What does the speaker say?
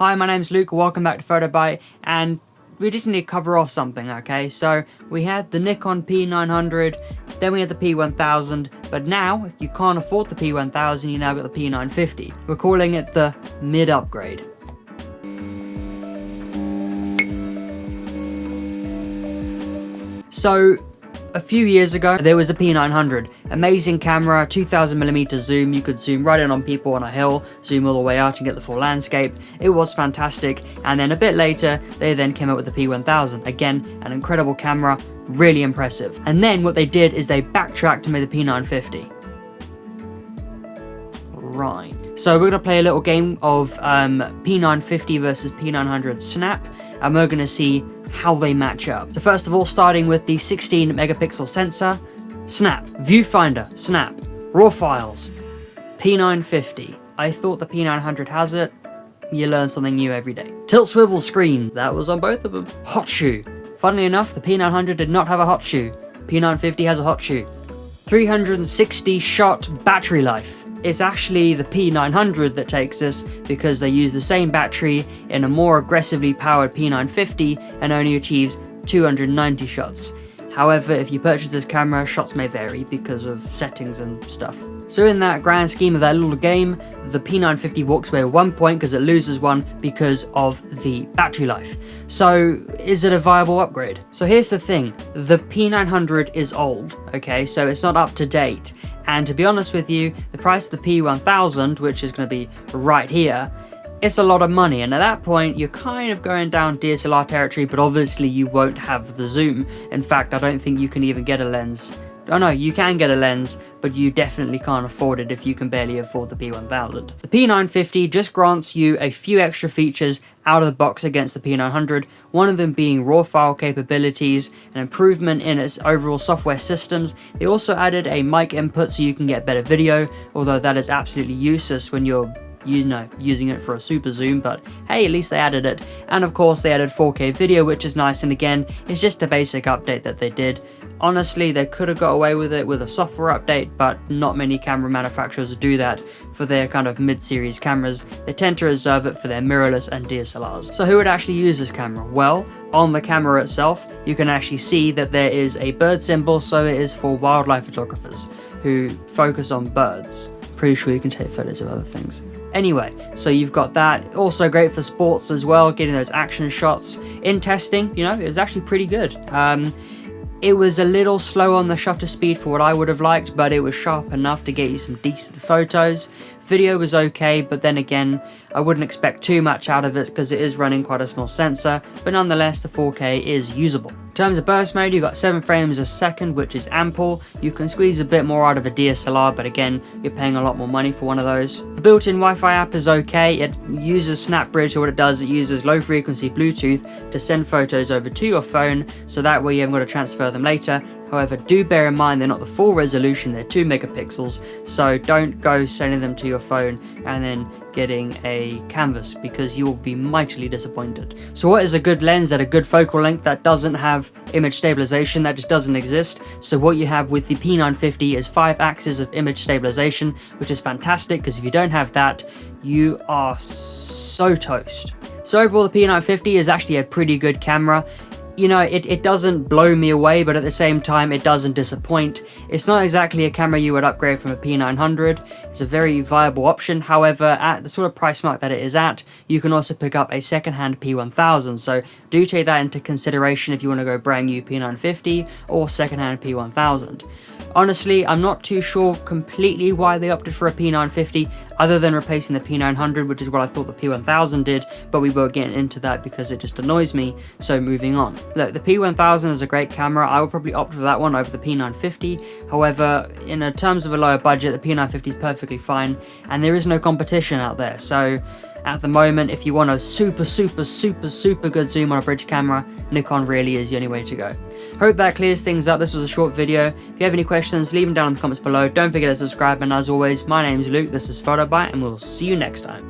Hi, my name's Luke, welcome back to PhotoBite, and we just need to cover off something, okay? So, we had the Nikon P900, then we had the P1000, but now, if you can't afford the P1000, you now got the P950. We're calling it the mid-upgrade. So, a few years ago, there was a P900. Amazing camera, 2000mm zoom, you could zoom right in on people on a hill, zoom all the way out and get the full landscape. It was fantastic, and then a bit later, they then came out with the P1000. Again, an incredible camera, really impressive. And then what they did is they backtracked and made the P950. Right. So we're going to play a little game of P950 versus P900 Snap, and we're going to see how they match up. So first of all, starting with the 16 megapixel sensor, Snap, viewfinder, Snap, raw files, P950. I thought the P900 has it. You learn something new every day. Tilt swivel screen, that was on both of them. Hot shoe. Funnily enough, the P900 did not have a hot shoe. P950 has a hot shoe. 360 shot battery life. It's actually the P900 that takes this because they use the same battery in a more aggressively powered P950 and only achieves 290 shots. However, if you purchase this camera, shots may vary because of settings and stuff. So in that grand scheme of that little game, the P950 walks away with 1 point because it loses one because of the battery life. So is it a viable upgrade? So here's the thing, the P900 is old, okay, so it's not up to date. And to be honest with you, the price of the P1000, which is going to be right here, it's a lot of money, and at that point you're kind of going down DSLR territory, but obviously you won't have the zoom. In fact, I don't think you can even get a lens. Oh no, you can get a lens, but you definitely can't afford it if you can barely afford the P1000. The P950 just grants you a few extra features out of the box against the P900, one of them being raw file capabilities, an improvement in its overall software systems. They also added a mic input so you can get better video, although that is absolutely useless when you're using it for a super zoom, but hey, at least they added it. And of course they added 4K video, which is nice, and again, it's just a basic update that they did. Honestly, they could have got away with it with a software update, but not many camera manufacturers do that for their kind of mid-series cameras. They tend to reserve it for their mirrorless and DSLRs. So who would actually use this camera? Well, on the camera itself, you can actually see that there is a bird symbol, so it is for wildlife photographers who focus on birds. Pretty sure you can take photos of other things. Anyway, so you've got that. Also great for sports as well, getting those action shots. In testing, it was actually pretty good. It was a little slow on the shutter speed for what I would have liked, but it was sharp enough to get you some decent photos. Video was okay, but then again, I wouldn't expect too much out of it because it is running quite a small sensor, but nonetheless, the 4K is usable. In terms of burst mode, you've got 7 frames a second, which is ample. You can squeeze a bit more out of a DSLR, but again, you're paying a lot more money for one of those. The built-in Wi-Fi app is okay. It uses SnapBridge, or what it does, it uses low-frequency Bluetooth to send photos over to your phone, so that way you haven't got to transfer them later. However, do bear in mind they're not the full resolution, they're 2 megapixels, so don't go sending them to your phone and then getting a canvas because you will be mightily disappointed. So what is a good lens at a good focal length that doesn't have image stabilization? That just doesn't exist. So what you have with the P950 is 5 axes of image stabilization, which is fantastic because if you don't have that, you are so toast. So overall, the P950 is actually a pretty good camera. It doesn't blow me away, but at the same time, it doesn't disappoint. It's not exactly a camera you would upgrade from a P900. It's a very viable option. However, at the sort of price mark that it is at, you can also pick up a second-hand P1000. So do take that into consideration if you want to go brand new P950 or second-hand P1000. Honestly, I'm not too sure completely why they opted for a P950 other than replacing the P900, which is what I thought the P1000 did, but we won't get into that because it just annoys me, so moving on. Look, the P1000 is a great camera. I would probably opt for that one over the P950. However, in terms of a lower budget, the P950 is perfectly fine, and there is no competition out there, so at the moment, if you want a super good zoom on a bridge camera, Nikon really is the only way to go. Hope that clears things up. This was a short video. If you have any questions, leave them down in the comments below. Don't forget to subscribe, and as always, my name is Luke, this is PhotoBite, and we'll see you next time.